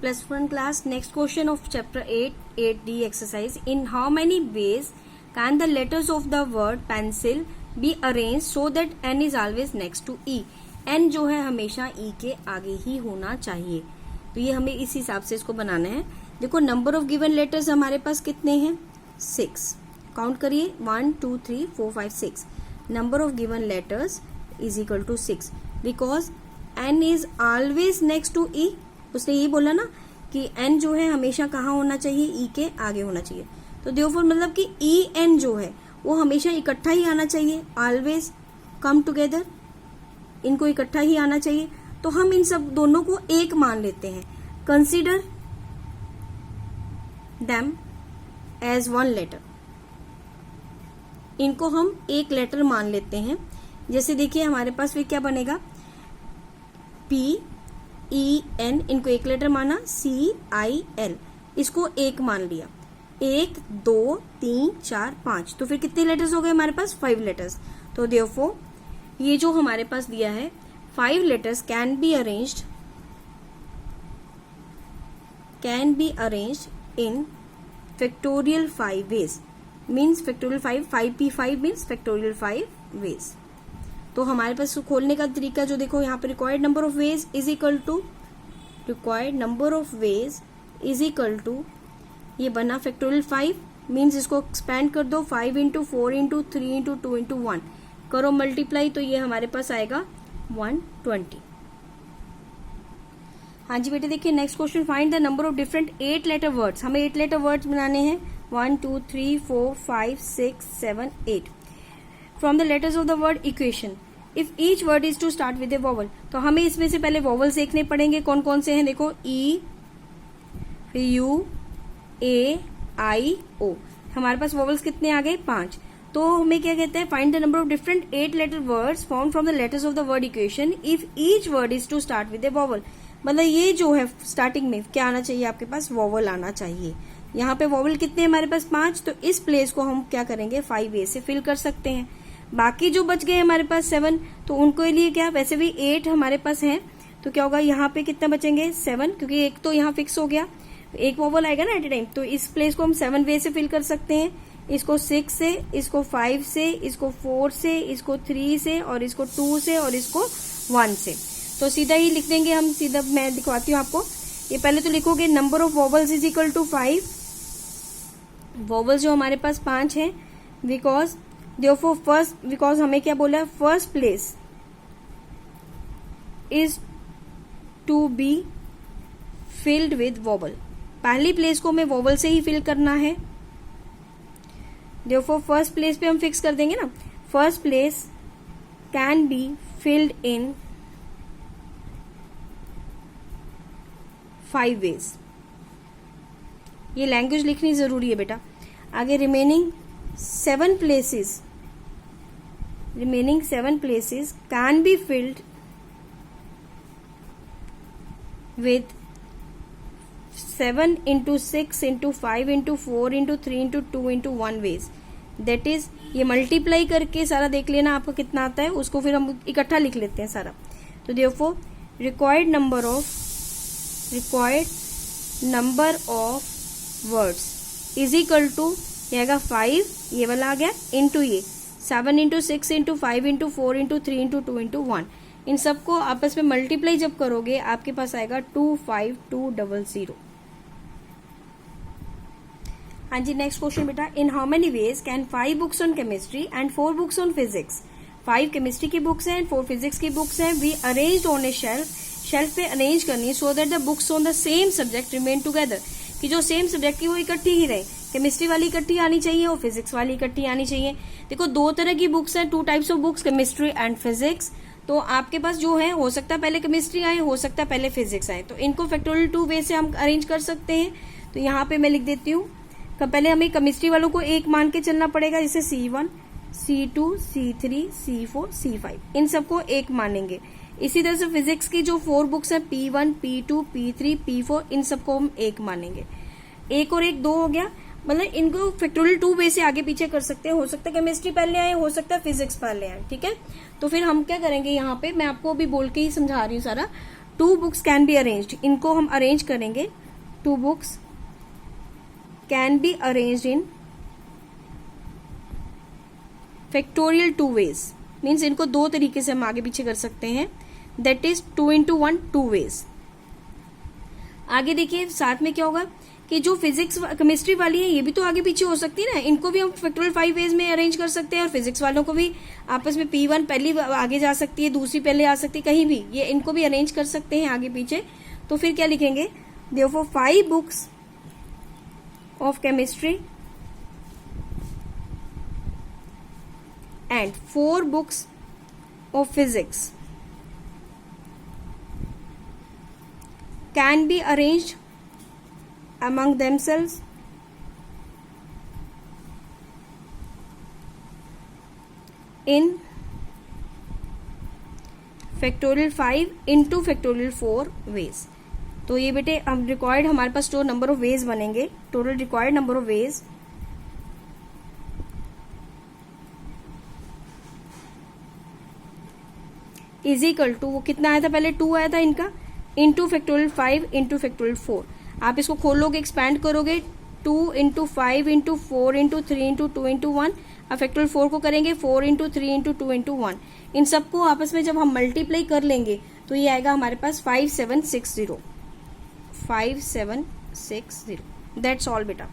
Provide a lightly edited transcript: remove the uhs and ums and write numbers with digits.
+1 class. Next question of chapter 8D exercise. In how many ways can the letters of the word pencil be arranged so that n is always next to e? n जो है हमेशा e के आगे ही होना चाहिए. तो ये हमें इस हिसाब से इसको बनाना है. देखो नंबर ऑफ गिवन लेटर्स हमारे पास कितने हैं? 6. काउंट करिए 1 2 3 4 5 6. Number of given letters is equal to 6 because n is always next to e. उसने ये बोला ना कि n जो है हमेशा कहाँ होना चाहिए? e के आगे होना चाहिए. तो देयरफॉर मतलब कि e n जो है वो हमेशा इकट्ठा ही आना चाहिए. ऑलवेज कम टुगेदर, इनको इकट्ठा ही आना चाहिए. तो हम इन सब दोनों को एक मान लेते हैं. Consider them as one letter. इनको हम एक लेटर मान लेते हैं. जैसे देखिए हमारे पास फिर क्या बनेगा? P E N, इनको एक लेटर माना. C I L, इसको एक मान लिया. 1 2 3 4 5. तो फिर कितने लेटर्स हो गए हमारे पास? 5 लेटर्स. तो देयरफॉर ये जो हमारे पास दिया है 5 letters can be arranged in factorial 5 ways. Means factorial 5p5 means factorial 5 ways. तो हमारे पास खोलने का तरीका जो देखो यहाँ पे required number of ways is equal to ये बना फैक्टोरियल 5 मीन्स इसको एक्सपेंड कर दो 5 इंटू 4 इंटू 3 इंटू 2 इंटू 1 करो मल्टीप्लाई. तो ये हमारे पास आएगा 120. हाँ जी बेटे देखिए next question. Find the number of different 8 letter words. हमें 8 लेटर वर्ड्स बनाने हैं. 1 2 3 4 5 6 7 8 from the letters of the word equation. If each word is to start with a vowel. तो हमें इसमें से पहले वॉवल्स देखने पड़ेंगे. कौन कौन से हैं? देखो ई, यू, ए, आई, ओ. हमारे पास वॉवल्स कितने आ गए? 5. तो हमें क्या कहते हैं? Find the number of different 8 letter words found from the letters of the word equation if each word is to start with a vowel. मतलब ये जो है स्टार्टिंग में क्या आना चाहिए? आपके पास वॉवल आना चाहिए. यहाँ पे वॉवल कितने हमारे पास? 5. तो इस प्लेस को हम क्या करेंगे? 5 से फिल कर सकते हैं. बाकी जो बच गए हमारे पास 7, तो उनको लिए क्या? वैसे भी 8 हमारे पास हैं. तो क्या होगा? यहाँ पे कितना बचेंगे? 7, क्योंकि एक तो यहाँ फिक्स हो गया. एक वॉवल आएगा ना एट ए टाइम. तो इस प्लेस को हम 7 वे से फिल कर सकते हैं. इसको 6 से, इसको 5 से, इसको 4 से, इसको 3 से, और इसको 2 से, और इसको 1 से. तो सीधा ही लिख देंगे हम. सीधा मैं दिखवाती हूँ आपको. ये पहले तो लिखोगे number of vowels is equal to 5. Vowels जो हमारे पास 5 हैं बिकॉज देयरफॉर फर्स्ट, बिकॉज हमें क्या बोला है? First place is to be filled with vowel. पहली प्लेस को हमें वॉवल से ही फिल करना है. देयरफॉर फर्स्ट प्लेस पे हम फिक्स कर देंगे ना. First place can be filled in 5 ways. ये लैंग्वेज लिखनी जरूरी है बेटा. आगे remaining 7 places can be filled with 7 into 6 into 5 into 4 into 3 into 2 into 1 ways. That is, ये मल्टीप्लाई करके सारा देख लेना आपको कितना आता है. उसको फिर हम इकट्ठा लिख लेते हैं सारा. तो therefore required number of words is equal to ये आएगा 5, ये वाला आ गया, इंटू ये 7 into 6 into 5 into 4 into 3 into 2 into 1. इन सबको आपस में मल्टीप्लाई जब करोगे आपके पास आएगा 25200. हाँ जी नेक्स्ट क्वेश्चन बेटा. In how many ways can 5 books on chemistry and 4 books on physics. 5 chemistry की बुक्स हैं एंड 4 फिजिक्स की बुक्स हैं. We arranged on a shelf पे अरेंज करनी so that the books on the same subject remain together. कि जो same subject की वो इकट्ठी ही रहे. केमिस्ट्री वाली इकट्ठी आनी चाहिए और फिजिक्स वाली इकट्ठी आनी चाहिए. देखो 2 तरह की बुक्स हैं, 2 types of books, chemistry and physics. तो आपके पास जो है हो सकता है पहले केमिस्ट्री आए, हो सकता है पहले फिजिक्स आए. तो इनको फैक्टोरियल 2 वे से हम अरेंज कर सकते हैं. तो यहाँ पे मैं लिख देती हूँ. पहले हमें केमिस्ट्री वालों को एक मान के चलना पड़ेगा. जैसे C1, C2, C3, C4, C5 इन सबको एक मानेंगे. इसी तरह से फिजिक्स की जो 4 बुक्स हैं P1, P2, P3, P4 इन सबको हम एक मानेंगे. 1 और 1 2 हो गया. मतलब इनको फैक्टोरियल 2 वे से आगे पीछे कर सकते हैं. हो सकता है केमिस्ट्री पहले आए, हो सकता है फिजिक्स पहले आए. ठीक है. तो फिर हम क्या करेंगे? यहाँ पे मैं आपको अभी बोल के ही समझा रही हूँ सारा. 2 बुक्स कैन बी अरेंज्ड, इनको हम अरेंज करेंगे. 2 books can be arranged in factorial 2 ways. Means इनको 2 तरीके से हम आगे पीछे कर सकते हैं. That is 2 into 1 2 ways. आगे देखिए साथ में क्या होगा कि जो फिजिक्स केमिस्ट्री वाली है ये भी तो आगे पीछे हो सकती है ना, इनको भी हम फैक्टोरियल 5 ways में अरेंज कर सकते हैं. और फिजिक्स वालों को भी आपस में P1 पहली आगे जा सकती है, दूसरी पहले आ सकती है, कहीं भी ये इनको भी अरेंज कर सकते हैं आगे पीछे. तो फिर क्या लिखेंगे, therefore 5 books of chemistry and 4 books of physics can be arranged among themselves in factorial 5 into factorial 4 ways. तो ये बेटे हम रिक्वायर्ड हमारे पास जो नंबर ऑफ वेज बनेंगे, total required number of ways is equal to, वो कितना आया था पहले 2 आया था इनका, इंटू फैक्टोरियल 5 इंटू फैक्टोरियल 4. आप इसको खोलोगे एक्सपैंड करोगे 2 into 5 into 4 into 3 into 2 into 1. अब फैक्टोरियल 4 को करेंगे 4 इंटू 3 इंटू 2 इंटू 1. इन सबको आपस में जब हम मल्टीप्लाई कर लेंगे तो ये आएगा हमारे पास 5760. दैट्स ऑल बेटा.